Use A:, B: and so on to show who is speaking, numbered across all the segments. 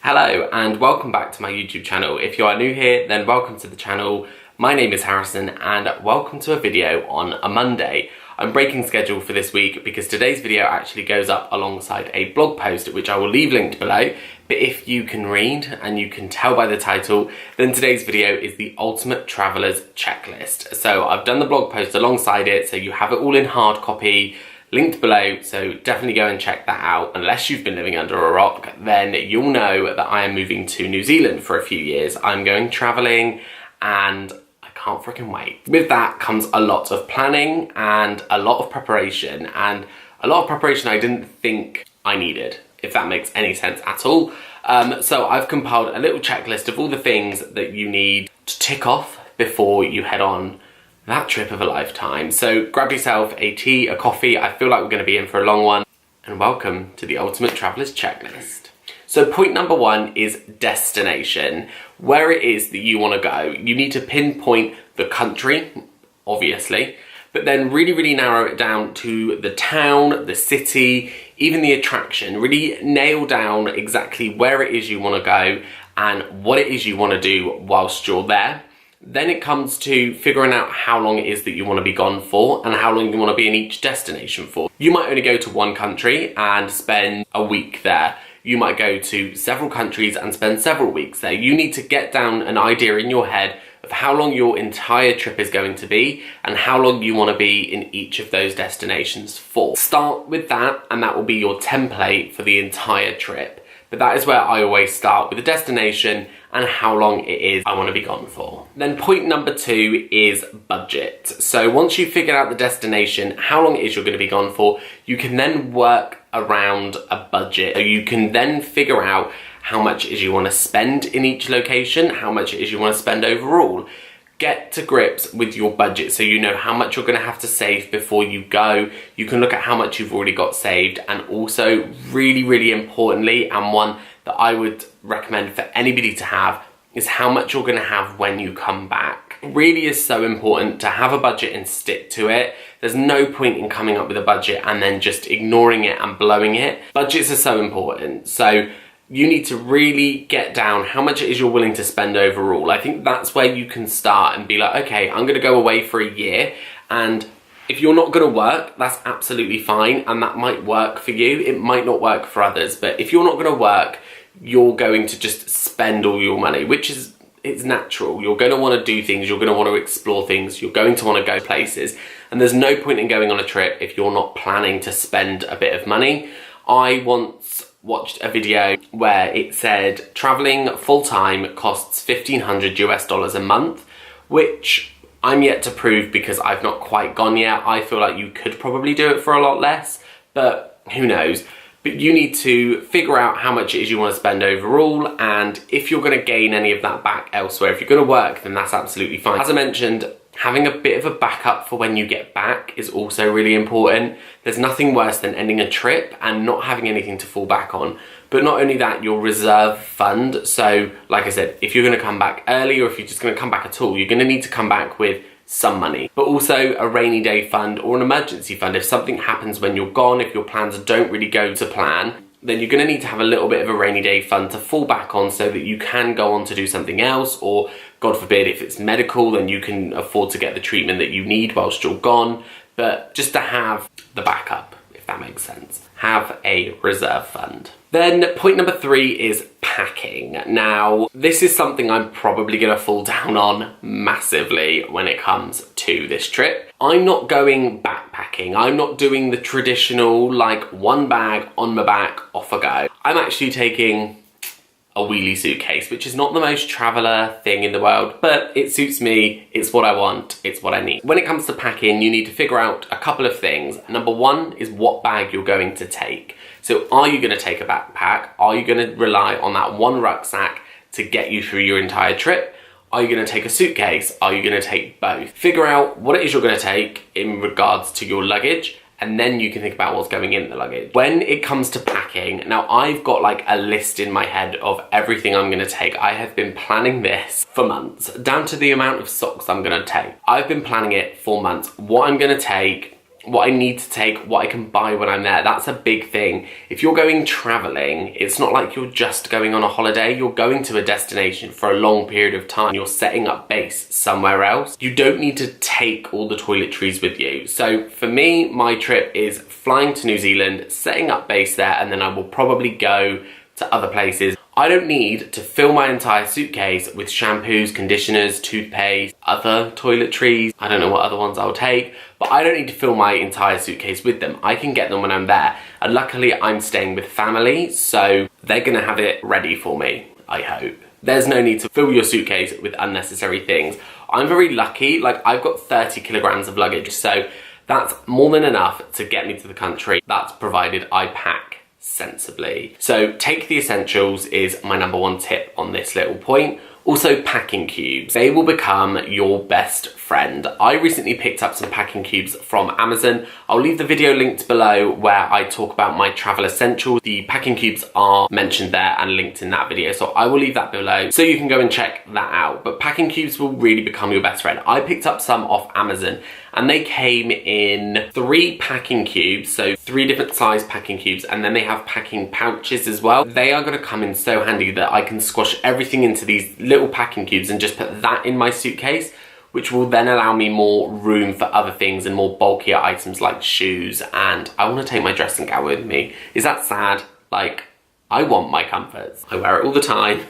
A: Hello and welcome back to my YouTube channel. If you are new here, then welcome to the channel. My name is Harrison and welcome to a video on a Monday. I'm breaking schedule for this week because today's video actually goes up alongside a blog post which I will leave linked below. But if you can read and you can tell by the title, then today's video is the Ultimate Traveller's Checklist. So I've done the blog post alongside it, so you have it all in hard copy, linked below, so definitely go and check that out. Unless you've been living under a rock, then you'll know that I am moving to New Zealand for a few years. I'm going travelling and I can't freaking wait. With that comes a lot of planning and a lot of preparation, and a lot of preparation I didn't think I needed, if that makes any sense at all. So I've compiled a little checklist of all the things that you need to tick off before you head on that trip of a lifetime. So grab yourself a tea, a coffee. I feel like we're going to be in for a long one. And welcome to the Ultimate Traveller's Checklist. So point number one is destination. Where it is that you want to go. You need to pinpoint the country, obviously, but then really narrow it down to the town, the city, even the attraction. Really nail down exactly where it is you want to go and what it is you want to do whilst you're there. Then it comes to figuring out how long it is that you want to be gone for and how long you want to be in each destination for. You might only go to one country and spend a week there. You might go to several countries and spend several weeks there. You need to get down an idea in your head of how long your entire trip is going to be and how long you want to be in each of those destinations for. Start with that, and that will be your template for the entire trip. But that is where I always start, with the destination and how long it is I want to be gone for. Then point number two is budget. So once you've figured out the destination, how long it is you're going to be gone for, you can then work around a budget. So you can then figure out how much it is you want to spend in each location, how much it is you want to spend overall. Get to grips with your budget so you know how much you're going to have to save before you go. You can look at how much you've already got saved, and also really importantly, and one that I would recommend for anybody to have, is how much you're going to have when you come back. It really is so important to have a budget and stick to it. There's no point in coming up with a budget and then just ignoring it and blowing it. Budgets are so important. So you need to really get down how much it is you're willing to spend overall. I think that's where you can start and be like, okay, I'm gonna go away for a year, and if you're not gonna work, that's absolutely fine, and that might work for you. It might not work for others, but if you're not gonna work, you're going to just spend all your money, which is, it's natural. You're gonna wanna do things, you're gonna wanna explore things, you're going to wanna go places, and there's no point in going on a trip if you're not planning to spend a bit of money. I once watched a video where it said traveling full-time costs $1,500 a month, which I'm yet to prove because I've not quite gone yet. I feel like you could probably do it for a lot less, but who knows. But you need to figure out how much it is you want to spend overall, and if you're going to gain any of that back elsewhere. If you're going to work, then that's absolutely fine. As I mentioned, having a bit of a backup for when you get back is also really important. There's nothing worse than ending a trip and not having anything to fall back on. But not only that, your reserve fund. So like I said, if you're going to come back early, or if you're just going to come back at all, you're going to need to come back with some money. But also a rainy day fund or an emergency fund. If something happens when you're gone, if your plans don't really go to plan, then you're going to need to have a little bit of a rainy day fund to fall back on so that you can go on to do something else, or God forbid, if it's medical, then you can afford to get the treatment that you need whilst you're gone. But just to have the backup, if that makes sense. Have a reserve fund. Then point number three is packing. Now, this is something I'm probably gonna fall down on massively when it comes to this trip. I'm not going backpacking. I'm not doing the traditional, like, one bag on my back, off I go. I'm actually taking a wheelie suitcase, which is not the most traveller thing in the world, but it suits me, it's what I want, it's what I need. When it comes to packing, you need to figure out a couple of things. Number one is what bag you're going to take. So are you gonna take a backpack? Are you gonna rely on that one rucksack to get you through your entire trip? Are you gonna take a suitcase? Are you gonna take both? Figure out what it is you're gonna take in regards to your luggage, and then you can think about what's going in the luggage. When it comes to packing, now I've got like a list in my head of everything I'm gonna take. I have been planning this for months, down to the amount of socks I'm gonna take. I've been planning it for months. What I'm gonna take, what I need to take, what I can buy when I'm there. That's a big thing. If you're going traveling, it's not like you're just going on a holiday. You're going to a destination for a long period of time. You're setting up base somewhere else. You don't need to take all the toiletries with you. So for me, my trip is flying to New Zealand, setting up base there, and then I will probably go to other places. I don't need to fill my entire suitcase with shampoos, conditioners, toothpaste, other toiletries. I don't know what other ones I'll take, but I don't need to fill my entire suitcase with them. I can get them when I'm there. And luckily I'm staying with family, so they're gonna have it ready for me, I hope. There's no need to fill your suitcase with unnecessary things. I'm very lucky, like I've got 30 kilograms of luggage, so that's more than enough to get me to the country. That's provided I pack sensibly. So take the essentials is my number one tip on this little point. Also, packing cubes. They will become your best friend. I recently picked up some packing cubes from Amazon. I'll leave the video linked below where I talk about my travel essentials. The packing cubes are mentioned there and linked in that video, so I will leave that below so you can go and check that out. But packing cubes will really become your best friend. I picked up some off Amazon and they came in 3 packing cubes, so 3 different size packing cubes, and then they have packing pouches as well. They are gonna come in so handy that I can squash everything into these little packing cubes and just put that in my suitcase, which will then allow me more room for other things and more bulkier items like shoes. And I want to take my dressing gown with me. Is that sad? Like, I want my comforts. I wear it all the time.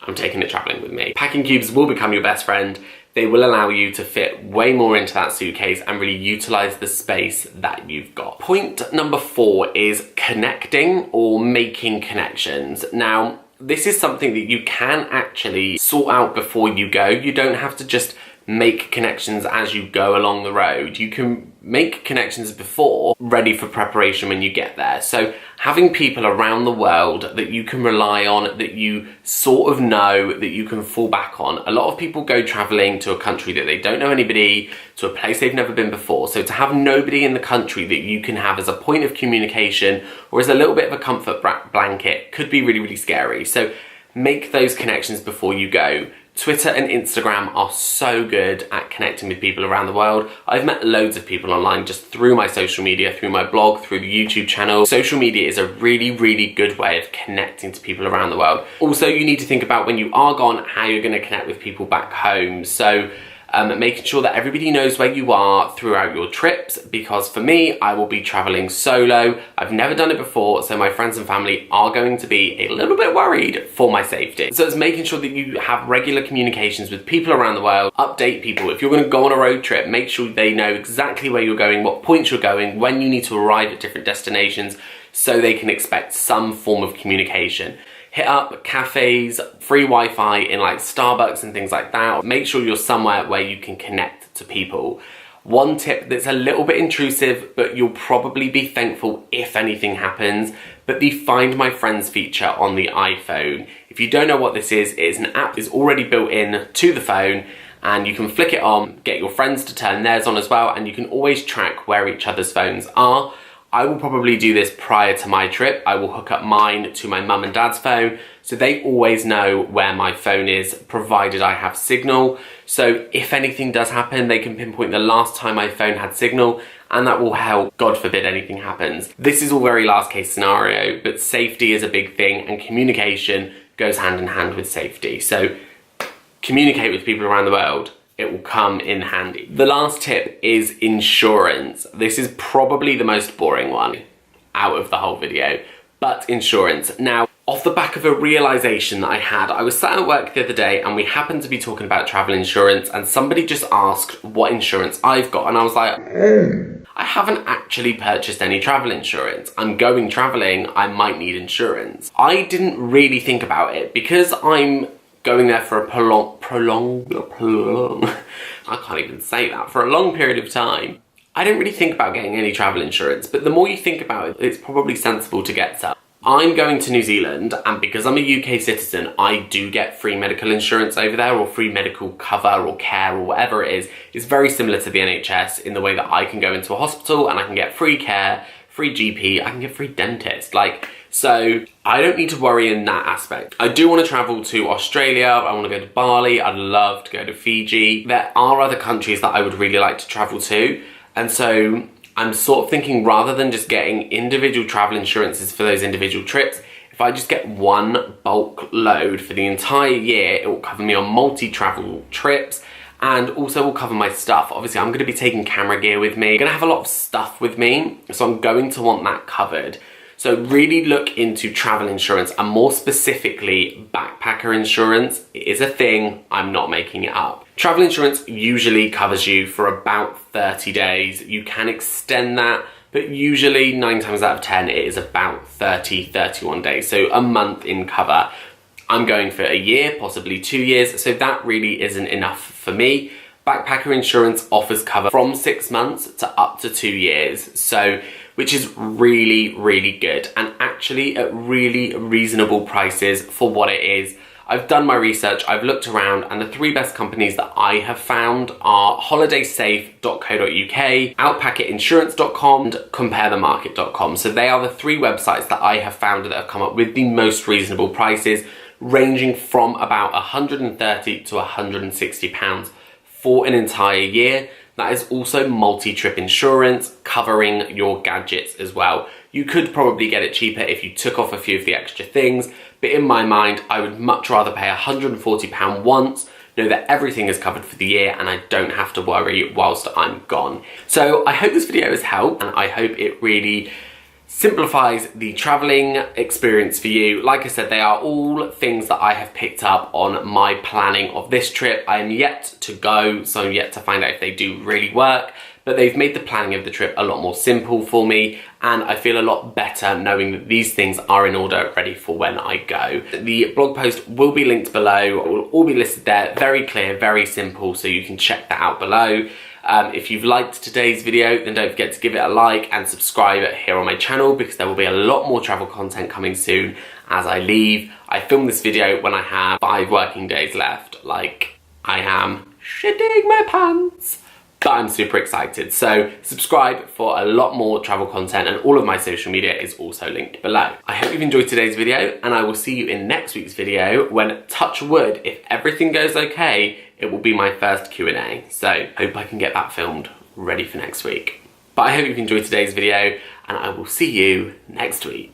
A: I'm taking it traveling with me. Packing cubes will become your best friend. They will allow you to fit way more into that suitcase and really utilize the space that you've got. Point number 4 is connecting or making connections. Now, this is something that you can actually sort out before you go. You don't have to just make connections as you go along the road. You can make connections before, ready for preparation when you get there. So having people around the world that you can rely on, that you sort of know, that you can fall back on. A lot of people go traveling to a country that they don't know anybody, to a place they've never been before. So to have nobody in the country that you can have as a point of communication or as a little bit of a comfort blanket could be really, really scary. So make those connections before you go. Twitter and Instagram are so good at connecting with people around the world. I've met loads of people online just through my social media, through my blog, through the YouTube channel. Social media is a really, really good way of connecting to people around the world. Also, you need to think about when you are gone, how you're going to connect with people back home. So making sure that everybody knows where you are throughout your trips, because for me, I will be traveling solo. I've never done it before, so my friends and family are going to be a little bit worried for my safety. So it's making sure that you have regular communications with people around the world, update people. If you're going to go on a road trip, make sure they know exactly where you're going, what points you're going, when you need to arrive at different destinations, so they can expect some form of communication. Hit up cafes, free Wi-Fi in like Starbucks and things like that. Make sure you're somewhere where you can connect to people. One tip that's a little bit intrusive, but you'll probably be thankful if anything happens, but the Find My Friends feature on the iPhone. If you don't know what this is, it's an app that's already built in to the phone, and you can flick it on, get your friends to turn theirs on as well, and you can always track where each other's phones are. I will probably do this prior to my trip. I will hook up mine to my mum and dad's phone, so they always know where my phone is, provided I have signal. So if anything does happen, they can pinpoint the last time my phone had signal, and that will help, God forbid anything happens. This is all very last case scenario, but safety is a big thing, and communication goes hand in hand with safety. So communicate with people around the world. It will come in handy. The last tip is insurance. This is probably the most boring one out of the whole video, but insurance. Now, off the back of a realization that I had, I was sat at work the other day and we happened to be talking about travel insurance, and somebody just asked what insurance I've got, and I was like, I haven't actually purchased any travel insurance. I'm going traveling, I might need insurance. I didn't really think about it because I'm going there for a I can't even say that, for a long period of time. I didn't really think about getting any travel insurance, but the more you think about it, it's probably sensible to get some. I'm going to New Zealand, and because I'm a UK citizen, I do get free medical insurance over there, or free medical cover or care or whatever it is. It's very similar to the NHS in the way that I can go into a hospital and I can get free care, free GP, I can get free dentist. So I don't need to worry in that aspect. I do want to travel to Australia, I want to go to Bali, I'd love to go to Fiji. There are other countries that I would really like to travel to, and so I'm sort of thinking rather than just getting individual travel insurances for those individual trips, if I just get one bulk load for the entire year, it will cover me on multi-travel trips and also will cover my stuff. Obviously, I'm going to be taking camera gear with me. I'm going to have a lot of stuff with me, so I'm going to want that covered. So really look into travel insurance, and more specifically, backpacker insurance. It is a thing, I'm not making it up. Travel insurance usually covers you for about 30 days. You can extend that, but usually 9 times out of 10, it is about 30, 31 days. So a month in cover. I'm going for a year, possibly 2 years, so that really isn't enough for me. Backpacker insurance offers cover from 6 months to up to 2 years, so which is really, really good, and actually at really reasonable prices for what it is. I've done my research, I've looked around, and the 3 best companies that I have found are holidaysafe.co.uk, outpackitinsurance.com, and comparethemarket.com. So they are the 3 websites that I have found that have come up with the most reasonable prices, ranging from about £130 to £160 for an entire year. That is also multi-trip insurance covering your gadgets as well. You could probably get it cheaper if you took off a few of the extra things, but in my mind, I would much rather pay £140 once, know that everything is covered for the year, and I don't have to worry whilst I'm gone. So I hope this video has helped, and I hope it really simplifies the traveling experience for you. Like I said, they are all things that I have picked up on my planning of this trip. I am yet to go, so I'm yet to find out if they do really work, but they've made the planning of the trip a lot more simple for me, and I feel a lot better knowing that these things are in order, ready for when I go. The blog post will be linked below. It will all be listed there, very clear, very simple, so you can check that out below. If you've liked today's video, then don't forget to give it a like and subscribe here on my channel, because there will be a lot more travel content coming soon as I leave. I filmed this video when I have 5 working days left. Like, I am shitting my pants, but I'm super excited. So subscribe for a lot more travel content, and all of my social media is also linked below. I hope you've enjoyed today's video, and I will see you in next week's video when, touch wood, if everything goes okay, it will be my first Q&A. So hope I can get that filmed ready for next week. But I hope you've enjoyed today's video, and I will see you next week.